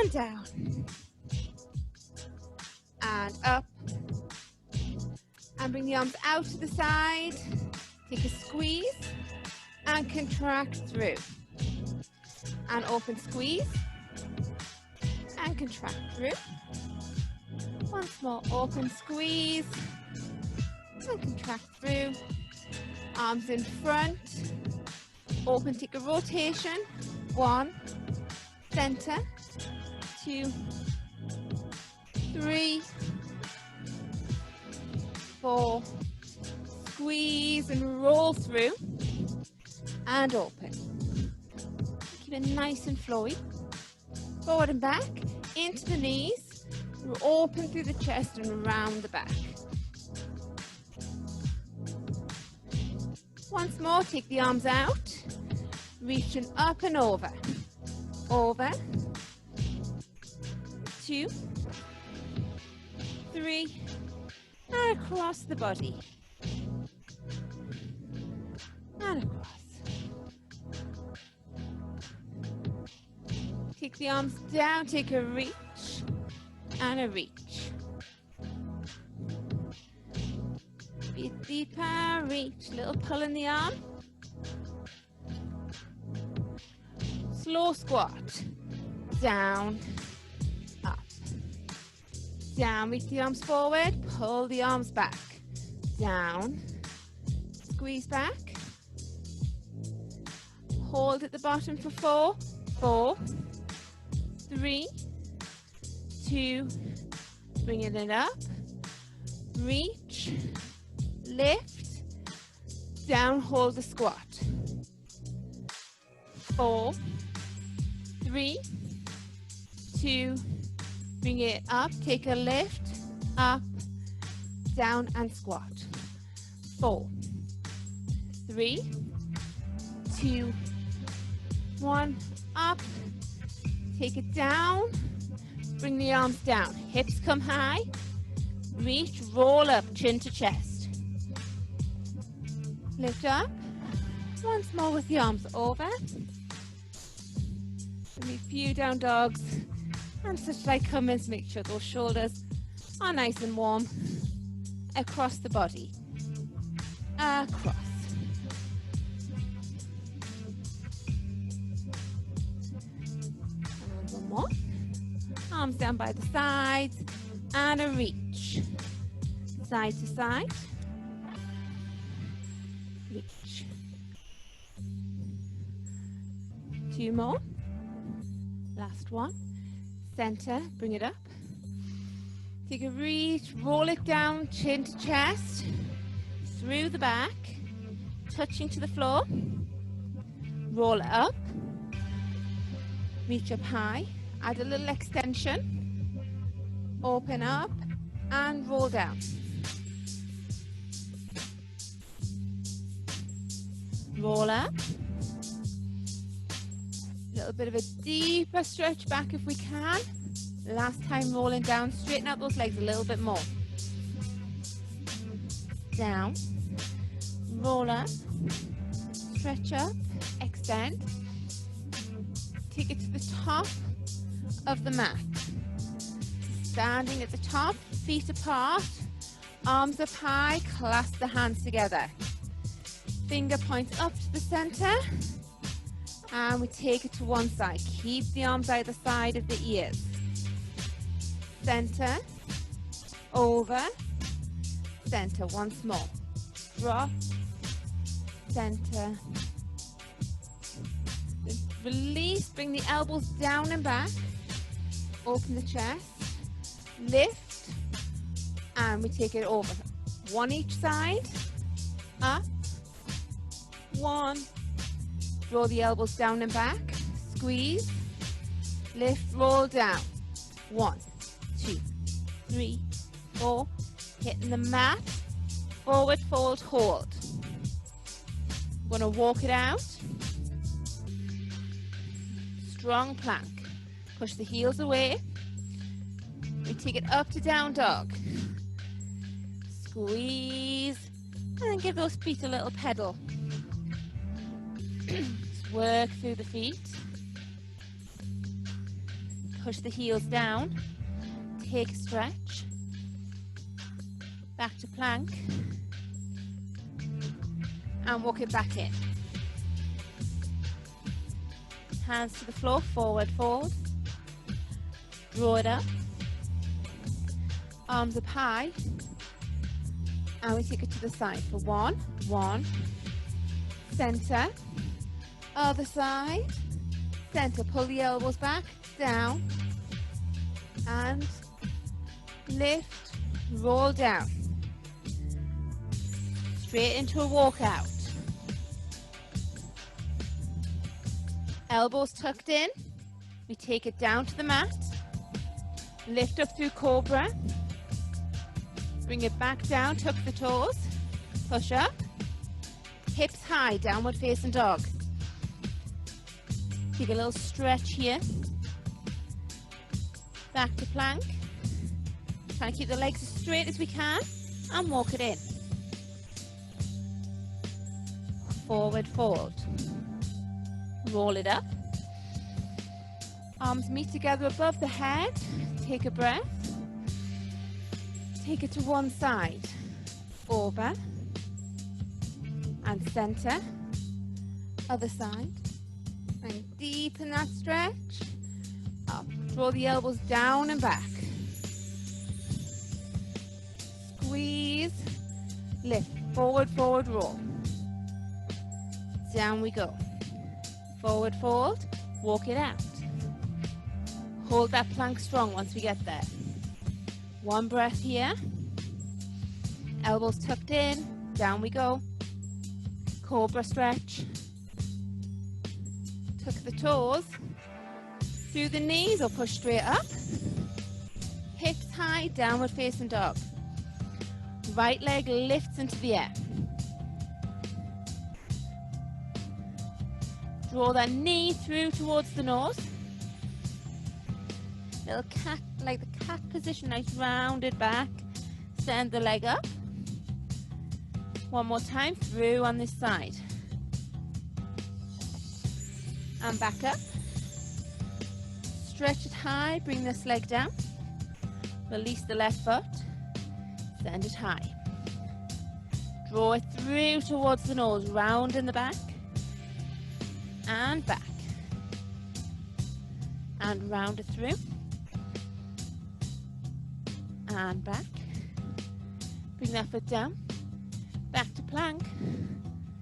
and down, and up, and bring the arms out to the side. Take a squeeze and contract through, and open, squeeze and contract through. Once more, open, squeeze and contract through. Arms in front, open, take a rotation. 1, center, 2, 3, 4, squeeze and roll through, and open. Keep it nice and flowy. Forward and back, into the knees, open through the chest and around the back. Once more, take the arms out, reaching up and over. Over, 2, 3, and across the body. And across. Take the arms down, take a reach and a reach. Breathe deeper, reach, little pull in the arm. Slow squat, down, up, down, reach the arms forward, pull the arms back, down, squeeze back, hold at the bottom for 4, 4, 3, 2, bringing it up, reach, lift, down, hold the squat, 4, 3, 2, bring it up, take a lift, up, down and squat, 4, 3, 2, 1, up, take it down, bring the arms down, hips come high, reach, roll up, chin to chest, lift up, once more with the arms over, a few down dogs, and such like comments, make sure those shoulders are nice and warm, across the body, across. And one more, arms down by the sides, and a reach, side to side, reach. 2 more. Last one, center, bring it up, take a reach, roll it down, chin to chest, through the back, touching to the floor, roll it up, reach up high, add a little extension, open up and roll down. Roll up. A little bit of a deeper stretch back if we can. Last time, rolling down, straighten out those legs a little bit more. Down, roll up, stretch up, extend. Take it to the top of the mat. Standing at the top, feet apart, arms up high, clasp the hands together. Finger points up to the center. And we take it to one side. Keep the arms either side of the ears. Center, over, center. Once more. Drop, center. Release, bring the elbows down and back. Open the chest. Lift, and we take it over. One each side. Up, 1. Draw the elbows down and back, squeeze, lift, roll down. 1, 2, 3, 4, hitting the mat, forward fold, hold. We're going to walk it out. Strong plank. Push the heels away. We take it up to down dog. Squeeze, and then give those feet a little pedal. Work through the feet. push the heels down, take a stretch, back to plank, and walk it back in. Hands to the floor, forward fold, draw it up, arms up high, and we take it to the side for one, center, other side, center, pull the elbows back, down, and lift, roll down, straight into a walkout. Elbows tucked in, we take it down to the mat, lift up through cobra, bring it back down, tuck the toes, push up, hips high, downward facing dog. Take a little stretch here, back to plank, try and keep the legs as straight as we can, and walk it in. Forward fold. Roll it up. Arms meet together above the head. Take a breath. Take it to one side. Over. And center. Other side. And deepen that stretch. Up. Draw the elbows down and back. Squeeze. Lift. Forward, forward, roll. Down we go. Forward fold, walk it out. Hold that plank strong once we get there. One breath here. Elbows tucked in, down we go. Cobra stretch. Tuck the toes. Through the knees or push straight up. Hips high, downward facing dog. Right leg lifts into the air. Draw that knee through towards the nose. Little cat, like the cat position, nice rounded back. Send the leg up. One more time, through on this side. And back up. Stretch it high, bring this leg down. Release the left foot. Send it high. Draw it through towards the nose, round in the back. And back, and round it through, and back, bring that foot down, back to plank,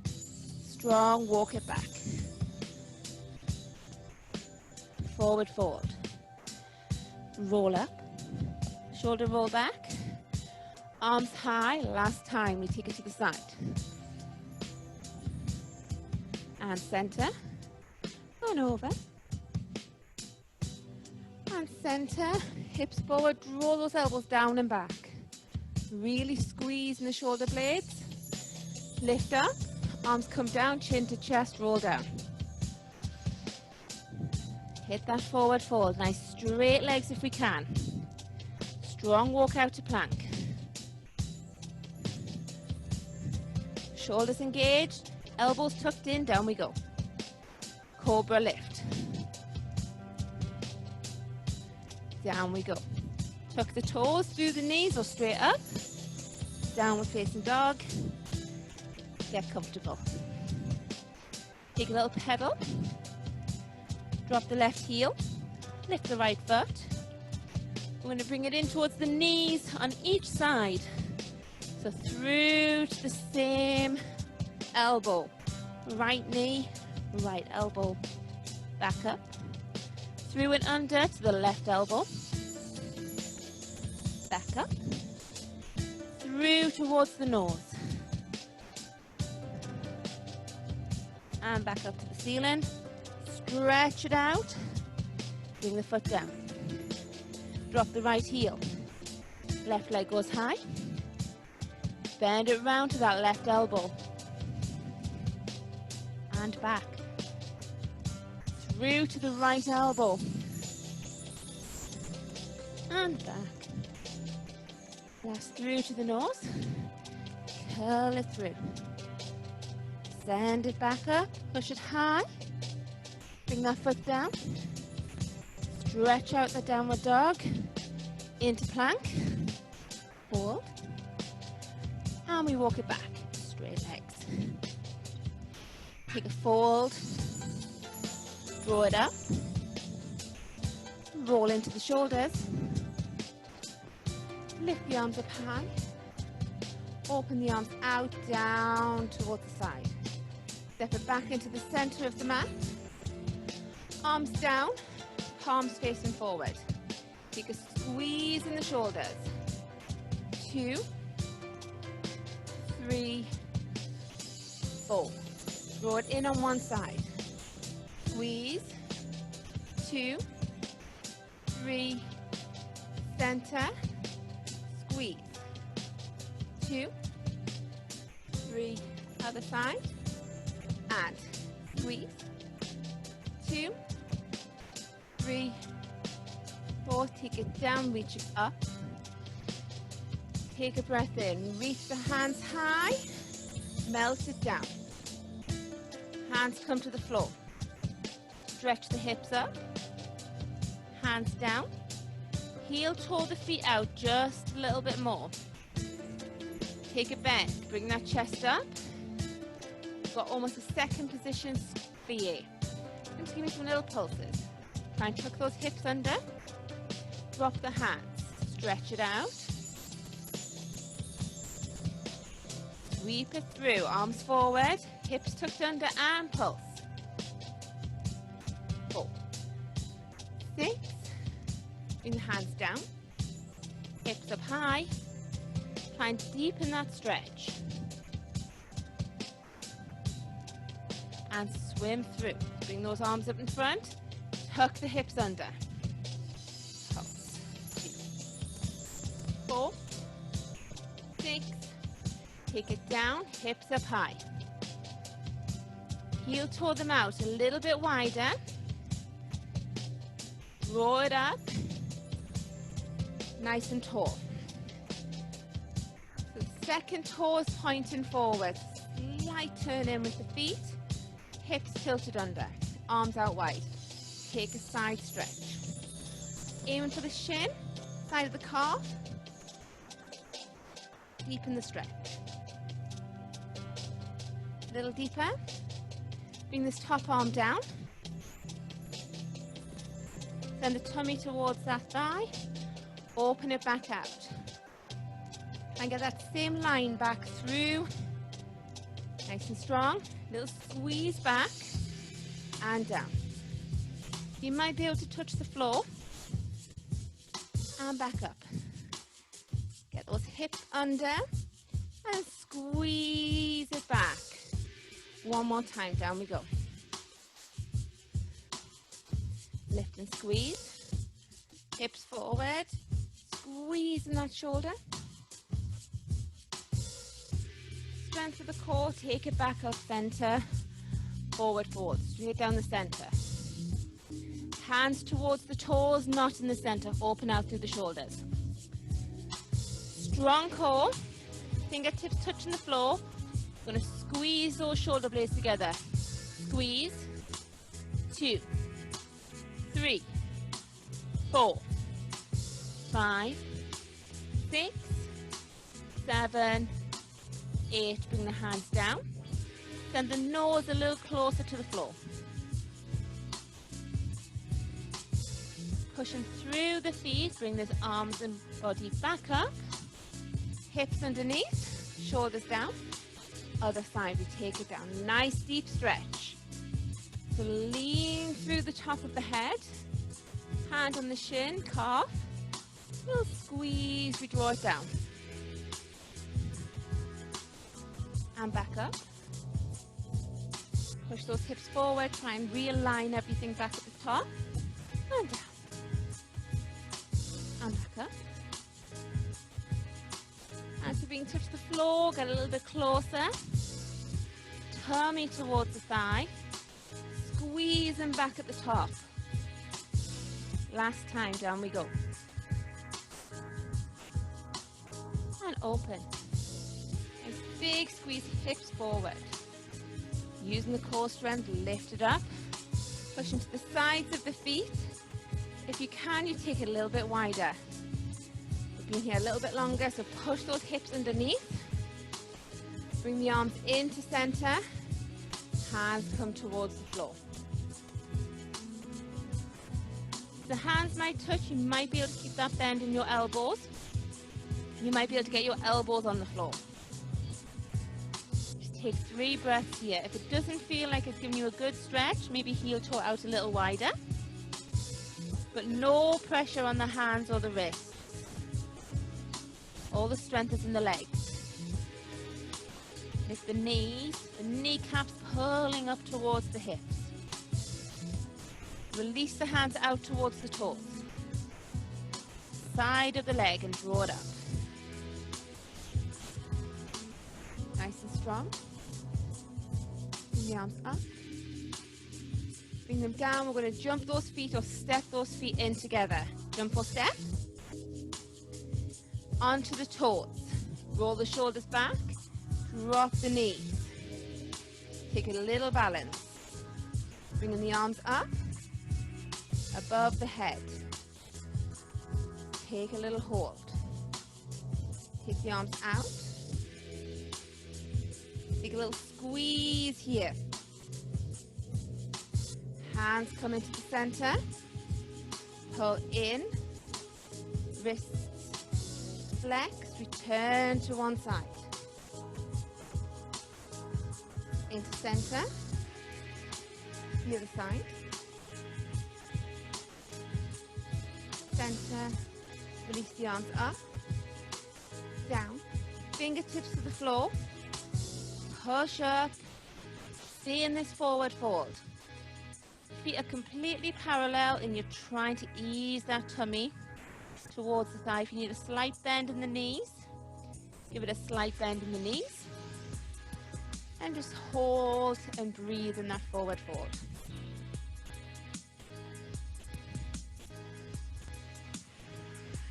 strong, walk it back, forward fold, roll up, shoulder roll back, arms high, last time we take it to the side, and center, and over, and center, hips forward, draw those elbows down and back, really squeeze in the shoulder blades, lift up, arms come down, chin to chest, roll down, hit that forward fold, nice straight legs if we can, strong walk out to plank, shoulders engaged, elbows tucked in, down we go. Cobra lift. Down we go. Tuck the toes through the knees or straight up. Downward facing dog. Get comfortable. Take a little pedal. Drop the left heel. Lift the right foot. We're going to bring it in towards the knees on each side. So through to the same elbow. Right knee, right elbow. Back up. Through and under to the left elbow. Back up. Through towards the nose. And back up to the ceiling. Stretch it out. Bring the foot down. Drop the right heel. Left leg goes high. Bend it round to that left elbow. And back. Through to the right elbow. And back. Last through to the nose. Curl it through. Send it back up. Push it high. Bring that foot down. Stretch out the downward dog into plank. Hold. And we walk it back. Straight legs. Take a fold. Draw it up. Roll into the shoulders. Lift the arms up high. Open the arms out, down towards the side. Step it back into the center of the mat. Arms down, palms facing forward. Take a squeeze in the shoulders. 2, 3, 4. Draw it in on one side. Squeeze. 2, 3, center. Squeeze. 2, 3, other side. And squeeze. 2, 3, 4. Take it down, reach it up. Take a breath in. Reach the hands high. Melt it down. Hands come to the floor. Stretch the hips up. Hands down. Heel toe the feet out just a little bit more. Take a bend. Bring that chest up. Got almost a second position for you. And just give me some little pulses. Try and tuck those hips under. Drop the hands. Stretch it out. Sweep it through. Arms forward. Hips tucked under and pulse. 4, 6. Bring the hands down. Hips up high. Try and deepen that stretch. And swim through. Bring those arms up in front. Tuck the hips under. Pulse. 2, 4, 6. Take it down. Hips up high. Heel toe them out a little bit wider. Draw it up. Nice and tall. So the second toe is pointing forward. Slight turn in with the feet. Hips tilted under. Arms out wide. Take a side stretch. Aiming for the shin. Side of the calf. Deepen the stretch. A little deeper. Bring this top arm down. Send the tummy towards that thigh. Open it back out. And get that same line back through. Nice and strong. Little squeeze back and down. You might be able to touch the floor. And back up. Get those hips under and squeeze it back. One more time, down we go. Lift and squeeze. Hips forward. Squeeze in that shoulder. Strength of the core. Take it back up center. Forward, forward. Straight down the center. Hands towards the toes, not in the center. Open out through the shoulders. Strong core. Fingertips touching the floor. Going to squeeze those shoulder blades together. Squeeze. 2, 3, 4, 5, 6, 7, 8. Bring the hands down. Send the nose a little closer to the floor. Pushing through the feet. Bring those arms and body back up. Hips underneath. Shoulders down. Other side, we take it down. Nice deep stretch. So lean through the top of the head. Hand on the shin, calf. Little squeeze, we draw it down. And back up. Push those hips forward. Try and realign everything back at the top. And down. And back up. As you're being touched the floor, get a little bit closer. Tummy towards the thigh. Squeeze them back at the top. Last time, down we go. And open. Nice big squeeze, hips forward. Using the core strength, lift it up. Push into the sides of the feet. If you can, you take it a little bit wider. We've been here a little bit longer, so push those hips underneath. Bring the arms into center. Hands come towards the floor. The hands might touch. You might be able to keep that bend in your elbows. You might be able to get your elbows on the floor. Just take 3 breaths here. If it doesn't feel like it's giving you a good stretch, maybe heel toe out a little wider. But no pressure on the hands or the wrists. All the strength is in the legs. Lift the knees, the kneecaps pulling up towards the hips. Release the hands out towards the toes. Side of the leg and draw it up. Nice and strong. Bring the arms up. Bring them down. We're going to jump those feet or step those feet in together. Jump or step. Onto the toes. Roll the shoulders back. Drop the knees. Take a little balance. Bringing the arms up. Above the head. Take a little hold. Take the arms out. Take a little squeeze here. Hands come into the center. Pull in. Wrists flex. Return to one side. Into center. The other side. Center. Release the arms up. Down. Fingertips to the floor. Push up. Stay in this forward fold. Feet are completely parallel and you're trying to ease that tummy towards the thigh. If you need a slight bend in the knees, give it a slight bend in the knees. And just hold and breathe in that forward fold.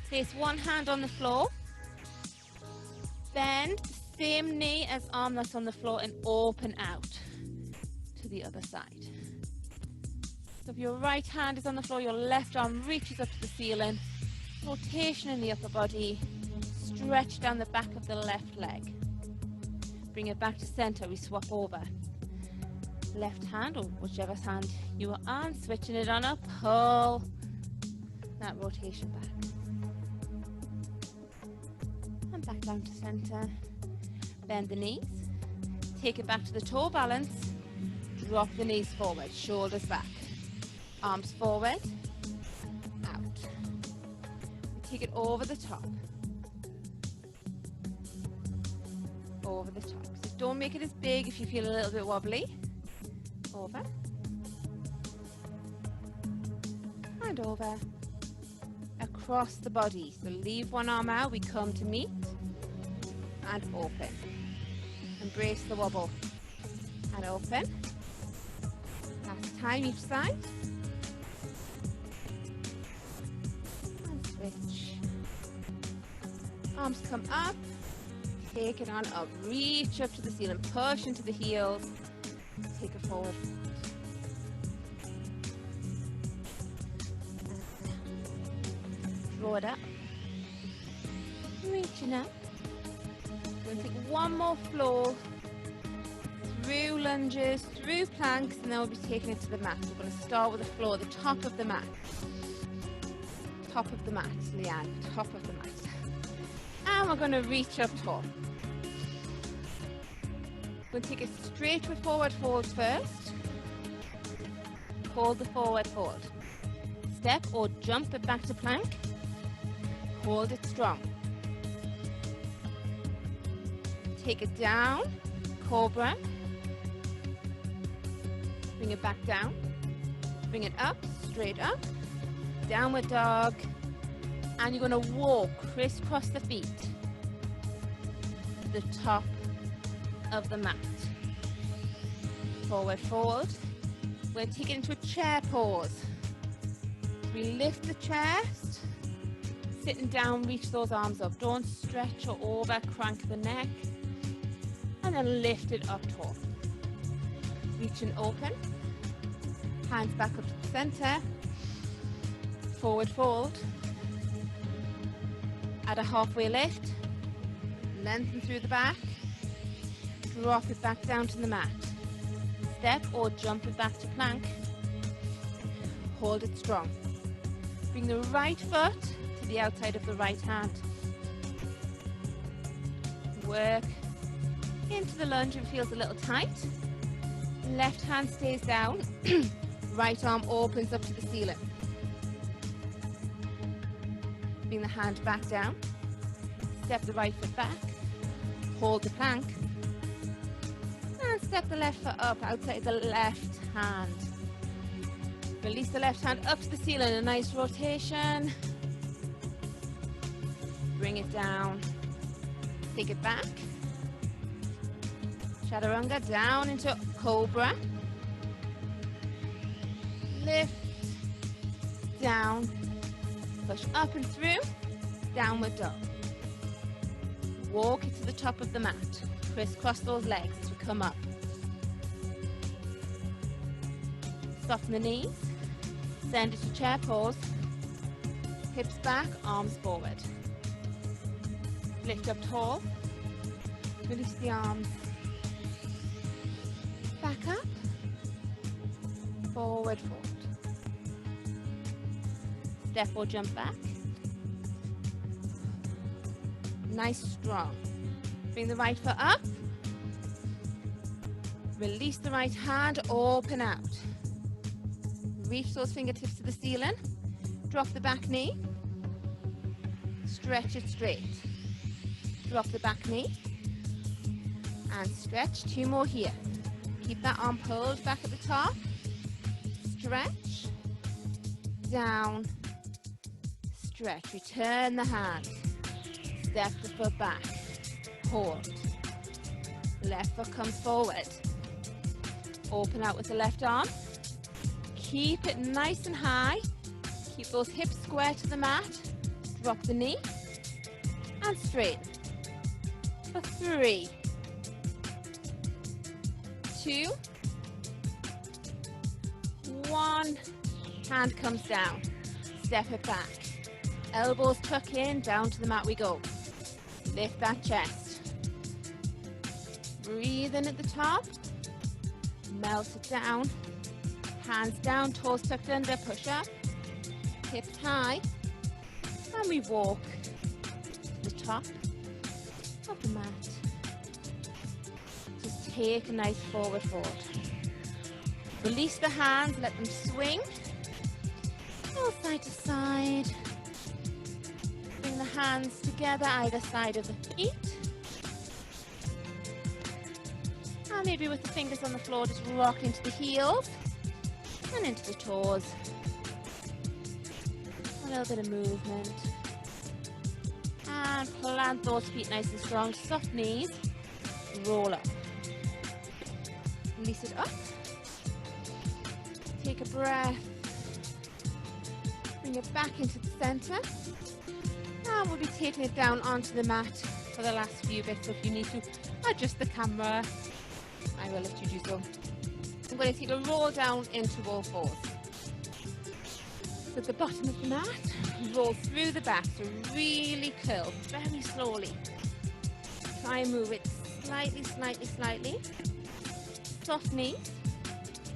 Place one hand on the floor. Bend same knee as arm that's on the floor and open out to the other side. So if your right hand is on the floor, your left arm reaches up to the ceiling. Rotation in the upper body. Stretch down the back of the left leg. Bring it back to center. We swap over. Left hand, or whichever hand you are on, switching it on up. Pull that rotation back. And back down to center. Bend the knees. Take it back to the toe balance. Drop the knees forward. Shoulders back. Arms forward. Out. We take it over the top. Over the top. So don't make it as big if you feel a little bit wobbly. Over. And over. Across the body. So leave one arm out. We come to meet. And open. Embrace the wobble. And open. Last time each side. And switch. Arms come up. Take it on up. Reach up to the ceiling. Push into the heels. Take a forward. Draw it up. Reaching up. We're going to take one more floor through lunges, through planks, and then we'll be taking it to the mat. We're going to start with the floor, the top of the mat. Top of the mat, Leanne, top of the mat. And we're going to reach up tall. We're going to take it straight with forward fold first. Hold the forward fold. Step or jump it back to plank. Hold it strong. Take it down, cobra. Bring it back down. Bring it up, straight up. Downward dog. And you're going to walk, crisscross the feet to the top of the mat. Forward fold. We're going to take it into a chair pose. We lift the chest. Sitting down, reach those arms up. Don't stretch or over crank the neck. And then lift it up tall. Reach and open. Hands back up to the center. forward fold. Add a halfway lift. Lengthen through the back. Drop it back down to the mat. Step or jump it back to plank. Hold it strong. Bring the right foot to the outside of the right hand. Work into the lunge if it feels a little tight. Left hand stays down. Right arm opens up to the ceiling. Bring the hand back down. Step the right foot back. Hold the plank. And step the left foot up outside the left hand. Release the left hand up to the ceiling, a nice rotation. Bring it down. Take it back. Chaturanga down into cobra. Lift, down, push up and through, downward dog. Walk it to the top of the mat. Crisscross those legs as we come up. Soften the knees. Send it to chair pose. Hips back, arms forward. Lift up tall. Release the arms. Back up. Forward fold. Step or jump back. Nice strong. Bring the right foot up. Release the right hand, open out. Reach those fingertips to the ceiling. Drop the back knee. Stretch it straight. Drop the back knee. And stretch. 2 more here. Keep that arm pulled back at the top. Stretch. Down. Stretch. Return the hand. Step the foot back. Hold. Left foot comes forward. Open out with the left arm. Keep it nice and high. Keep those hips square to the mat. Drop the knee. And straighten. For 3, 2, 1. Hand comes down. Step it back. Elbows tuck in, down to the mat we go. Lift that chest. Breathe in at the top. Melt it down. Hands down, toes tucked under, push up. Hips high. And we walk to the top of the mat. Just take a nice forward fold. Release the hands, let them swing. Go side to side. Bring the hands together either side of the feet. And maybe with the fingers on the floor, just rock into the heels and into the toes. A little bit of movement. And plant those feet nice and strong. Soft knees. Roll up. Release it up. Take a breath. Bring it back into the center. And we'll be taking it down onto the mat for the last few bits. So if you need to adjust the camera, I will let you do so. I'm going to take a roll down into all fours. So at the bottom of the mat, roll through the back, so really curl, very slowly. Try and move it slightly, slightly, slightly. Soft knees,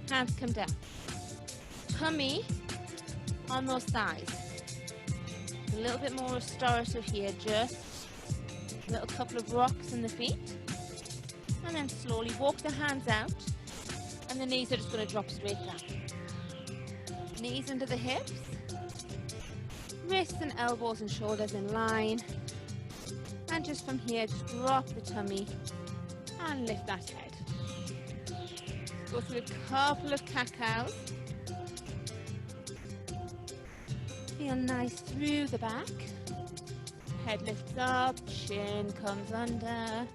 hands come down. Tummy on those thighs. A little bit more restorative here, just a little couple of rocks in the feet. And then slowly walk the hands out, and the knees are just going to drop straight down. Knees under the hips, wrists and elbows and shoulders in line. And just from here, just drop the tummy and lift that head. Go through a couple of cat-cows. Feel nice through the back. Head lifts up, chin comes under.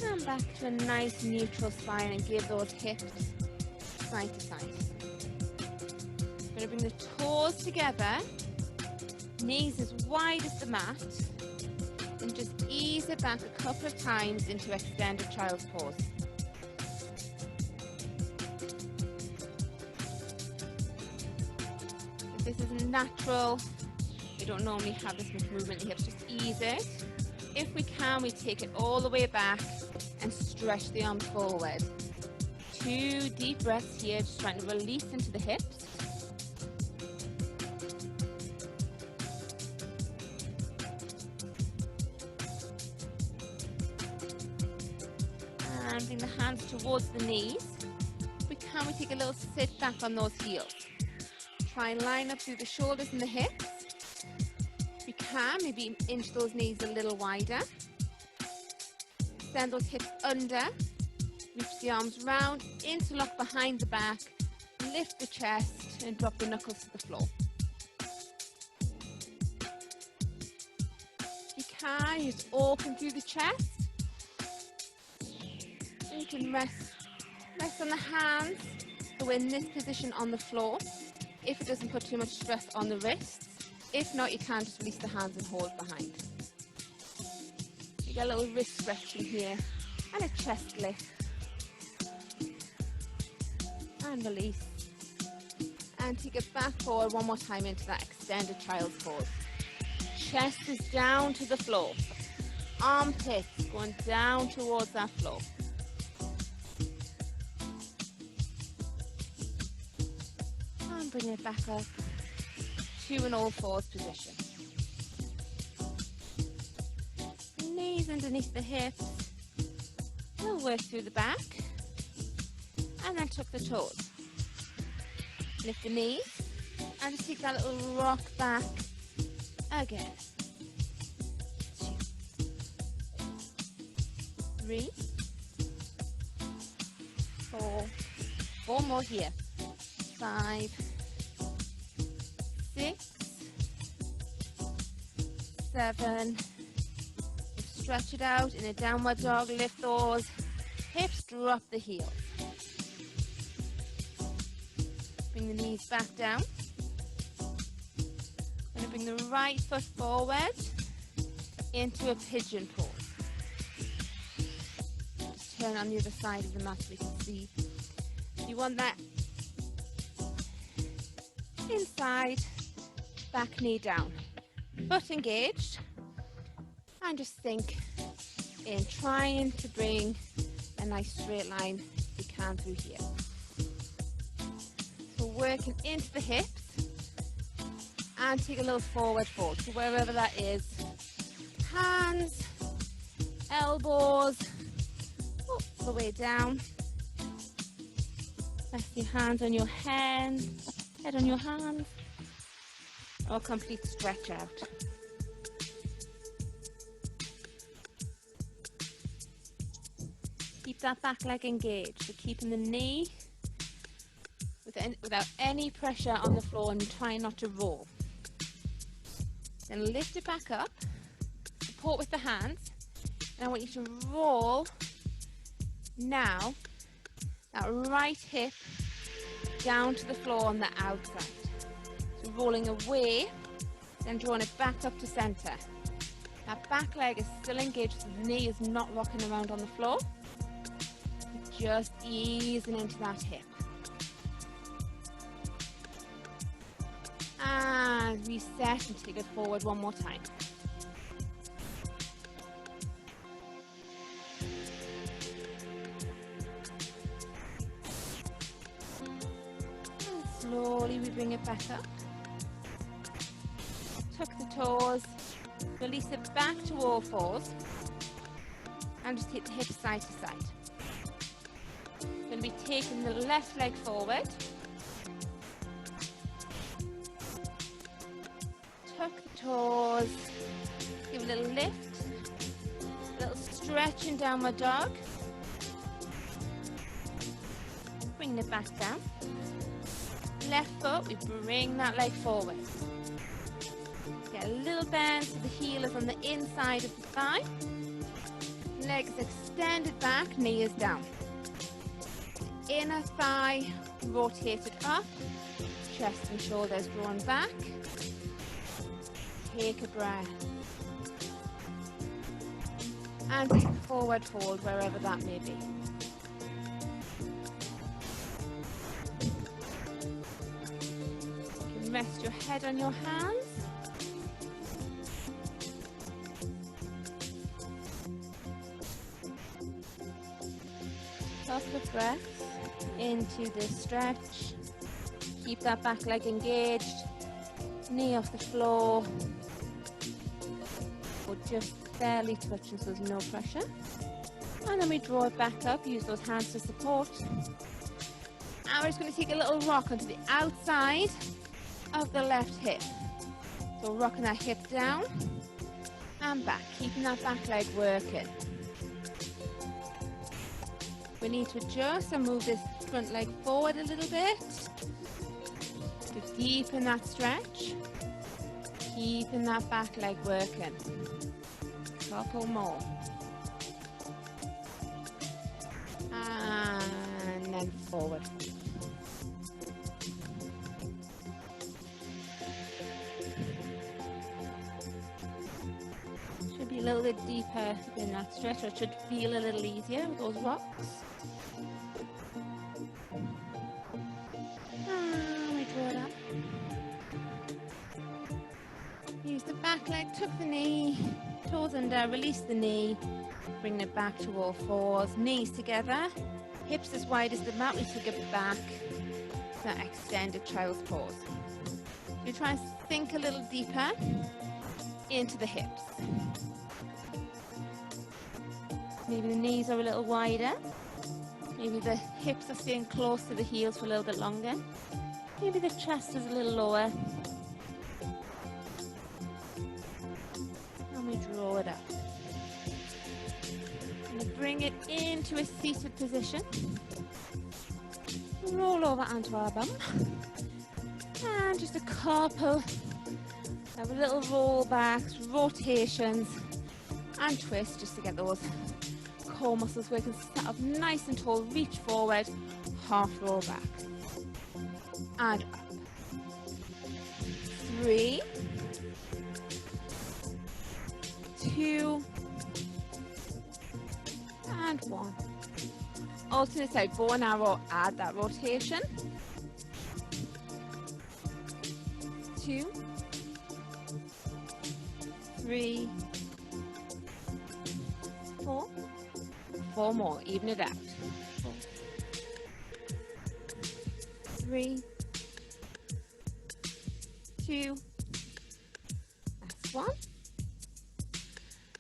And back to a nice neutral spine and give those hips side to side. We're going to bring the toes together, knees as wide as the mat, and just ease it back a couple of times into extended child's pose. If this isn't natural, we don't normally have this much movement in the hips, just ease it. If we can, we take it all the way back and stretch the arms forward. 2 deep breaths here, just trying to release into the hips. And bring the hands towards the knees. If we can, we take a little sit back on those heels. Try and line up through the shoulders and the hips. If you can, maybe inch those knees a little wider. Send those hips under. Reach the arms round, interlock behind the back, lift the chest and drop the knuckles to the floor. If you can, just open through the chest. You can rest on the hands, so we're in this position on the floor, if it doesn't put too much stress on the wrists. If not, you can just release the hands and hold behind. You get a little wrist stretching here, and a chest lift. And release. And take it back forward one more time into that extended child's pose. Chest is down to the floor. Armpits going down towards that floor. And bring it back up to an all fours position. Knees underneath the hips. We'll work through the back. And then tuck the toes. Lift the knees. And just take that little rock back again. 2, 3, 4. 4 more here. 5, 6, 7. Stretch it out in a downward dog. Lift those hips, drop the heels. Bring the knees back down. I'm going to bring the right foot forward into a pigeon pose. Just turn on the other side of the mat so we can see. You want that inside, back knee down. Foot engaged. And just think in trying to bring a nice straight line if you can through here. So working into the hips and take a little forward fold. So wherever that is, hands, elbows, up the way down. Rest your hands on your head on your hands, or complete stretch out. Keep that back leg engaged, so keeping the knee without any pressure on the floor and trying not to roll. Then lift it back up, support with the hands, and I want you to roll now that right hip down to the floor on the outside. So rolling away, then drawing it back up to center. That back leg is still engaged, so the knee is not rocking around on the floor. Just easing into that hip. And reset and take it forward one more time. And slowly we bring it back up. Tuck the toes, release it back to all fours, and just take the hips side to side. Going to be taking the left leg forward. Tuck the toes. Give a little lift. A little stretch in downward dog. Bring it back down. Left foot, we bring that leg forward. Get a little bend so the heel is on the inside of the thigh. Legs extended back, knee is down. Inner thigh rotated up, chest and shoulders drawn back. Take a breath. And take a forward fold wherever that may be. You can rest your head on your hands. Couple of breaths into this stretch. Keep that back leg engaged, knee off the floor, or just barely touching so there's no pressure. And then we draw it back up, use those hands to support. And we're just going to take a little rock onto the outside of the left hip. So rocking that hip down and back, keeping that back leg working. We need to adjust and move this front leg forward a little bit to deepen that stretch, keeping that back leg working. Couple more. And then forward. Should be a little bit deeper in that stretch, or it should feel a little easier with those rocks. And we draw it up. Use the back leg, tuck the knee, toes under, release the knee, bring it back to all fours, knees together, hips as wide as the mat, we take it back, that extended child's pose. You try and sink a little deeper into the hips. Maybe the knees are a little wider, maybe the hips are staying close to the heels for a little bit longer, maybe the chest is a little lower, and we draw it up. Bring it into a seated position. Roll over onto our bum. And just a couple of little rollbacks, rotations, and twists just to get those core muscles working. Sit up nice and tall, reach forward, half roll back. And up. 3, 2, and 1. Alternate side, bow and arrow, add that rotation. 2, 3, 4. 4 more, even it out. 4, 3, 2, that's 1.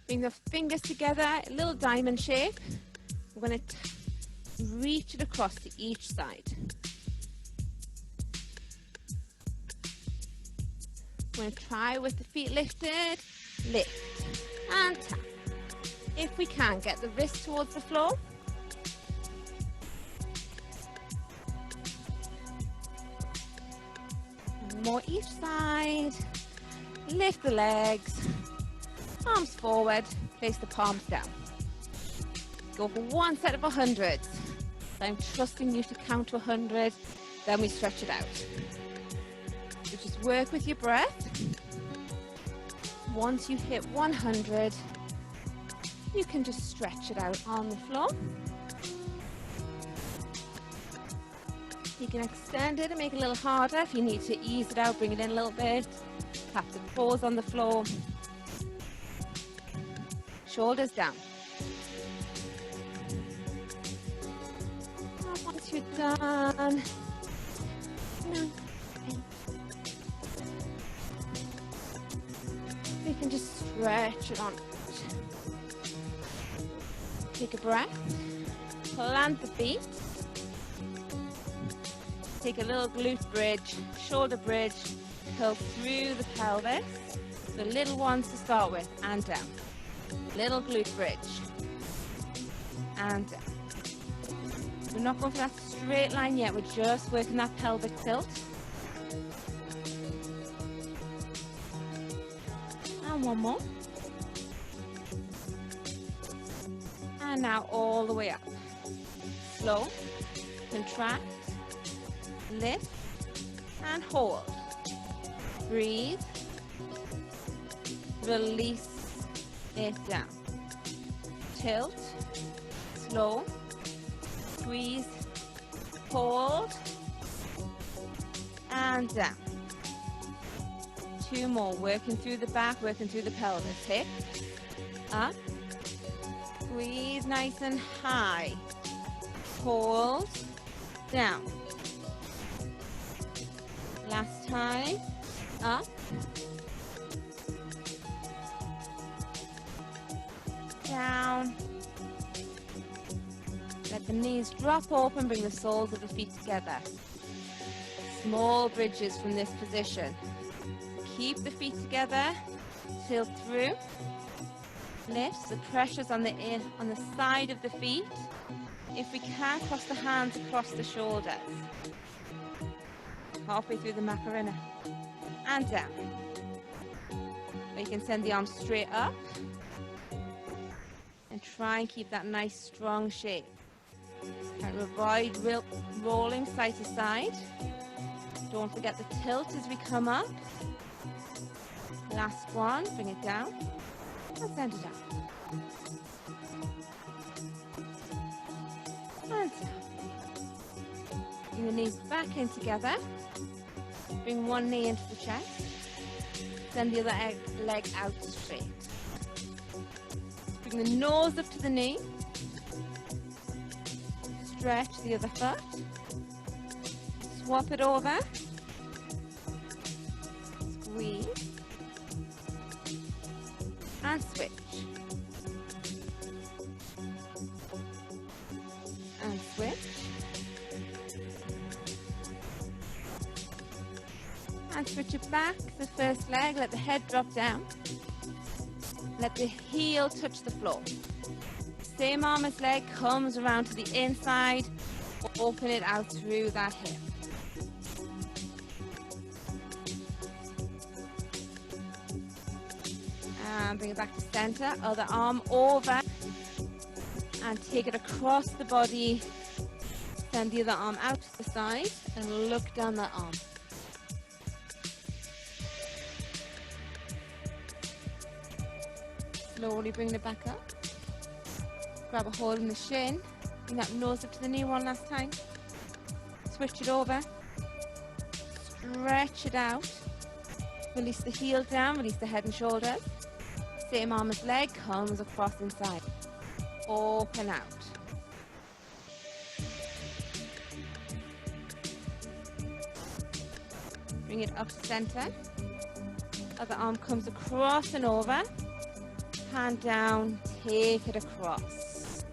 Bring the fingers together, a little diamond shape. We're going to reach it across to each side. We're going to try with the feet lifted, lift and tap. If we can, get the wrist towards the floor. More each side. Lift the legs. Arms forward. Place the palms down. Go for one set of 100s. I'm trusting you to count to 100. Then we stretch it out. So just work with your breath. Once you hit 100, you can just stretch it out on the floor. You can extend it and make it a little harder. If you need to ease it out, bring it in a little bit. Tap the toes on the floor. Shoulders down. And once you're done, you can just stretch it on. Take a breath. Plant the feet. Take a little glute bridge, shoulder bridge, curl through the pelvis. So little ones to start with, and down. Little glute bridge, and down. We're not going for that straight line yet, we're just working that pelvic tilt. And one more. And now all the way up. Slow, contract, lift, and hold. Breathe, release it down. Tilt, slow, squeeze, hold, and down. 2 more. Working through the back, working through the pelvis. Hip, up, squeeze nice and high. Hold, down. Last time, up, down. Let the knees drop open, bring the soles of the feet together. Small bridges from this position. Keep the feet together, tilt through. Lift, the pressure's on the side of the feet. If we can, cross the hands across the shoulders. Halfway through the Macarena. And down. Or you can send the arms straight up. And try and keep that nice strong shape. And avoid rolling side to side. Don't forget the tilt as we come up. Last one, bring it down. And send it down. And down. Bring the knees back in together. Bring one knee into the chest. Send the other leg out straight. Bring the nose up to the knee. Stretch the other foot. Swap it over. Squeeze. And switch. And switch. And switch it back, the first leg, let the head drop down. Let the heel touch the floor. Same arm as leg comes around to the inside, open it out through that hip. And bring it back to center, other arm over, and take it across the body. Send the other arm out to the side, and look down that arm. Slowly bring it back up. Grab a hold in the shin. Bring that nose up to the knee one last time. Switch it over. Stretch it out. Release the heel down, release the head and shoulders. Same arm as leg comes across inside. Open out. Bring it up to center. Other arm comes across and over. Hand down, take it across.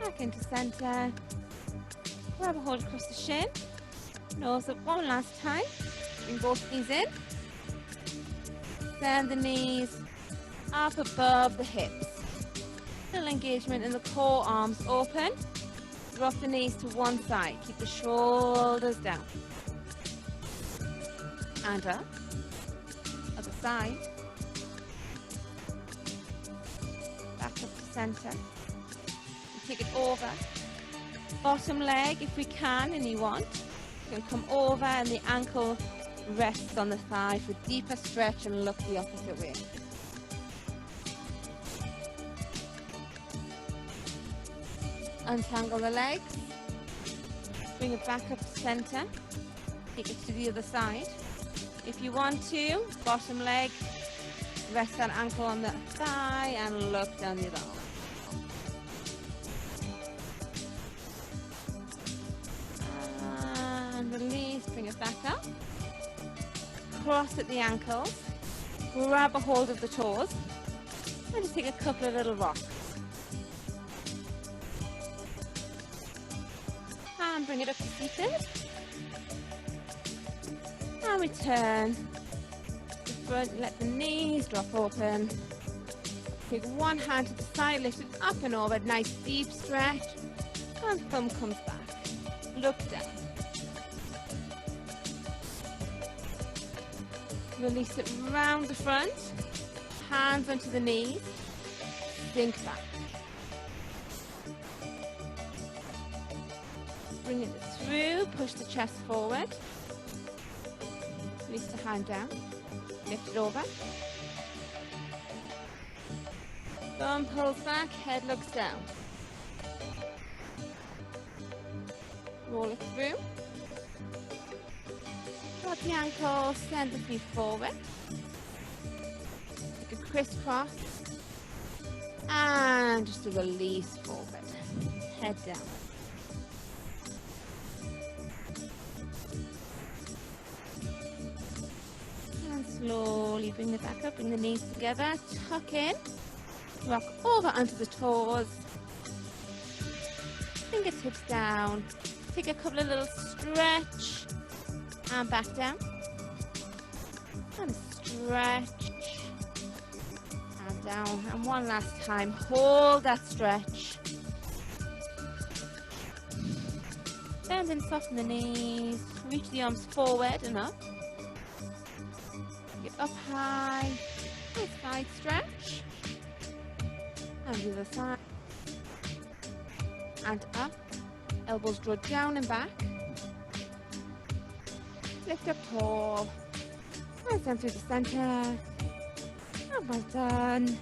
Back into center. Grab a hold across the shin. Nose up one last time. Bring both knees in. Send the knees up above the hips. Little engagement in the core, arms open. Drop the knees to one side. Keep the shoulders down. And up. Other side. Back up to center. And take it over. Bottom leg, if we can and you want. You can come over and the ankle rests on the thigh for deeper stretch and look the opposite way. Untangle the legs. Bring it back up to center. Take it to the other side. If you want to, bottom leg, rest that ankle on the thigh and look down the other arm. And release, bring it back up. Cross at the ankles. Grab a hold of the toes. And just take a couple of little rocks. And bring it up to seated. And return to front, let the knees drop open. Take one hand to the side, lift it up and over, nice deep stretch. And thumb comes back. Look down. Release it round the front, hands onto the knees, sink back. Bring it through, push the chest forward. Release the hand down, lift it over. Thumb pulls back, head looks down. Roll it through. Drop the ankle, send the feet forward. Take a crisscross. And just a release forward. Head down. And slowly bring it back up, bring the knees together, tuck in, rock over onto the toes, fingertips down, take a couple of little stretch, and back down, and stretch, and down, and one last time, hold that stretch, bend and soften the knees, reach the arms forward and up, get up high, nice side stretch, and the other side, and up, elbows draw down and back, lift up tall, hands down through the center, and well done.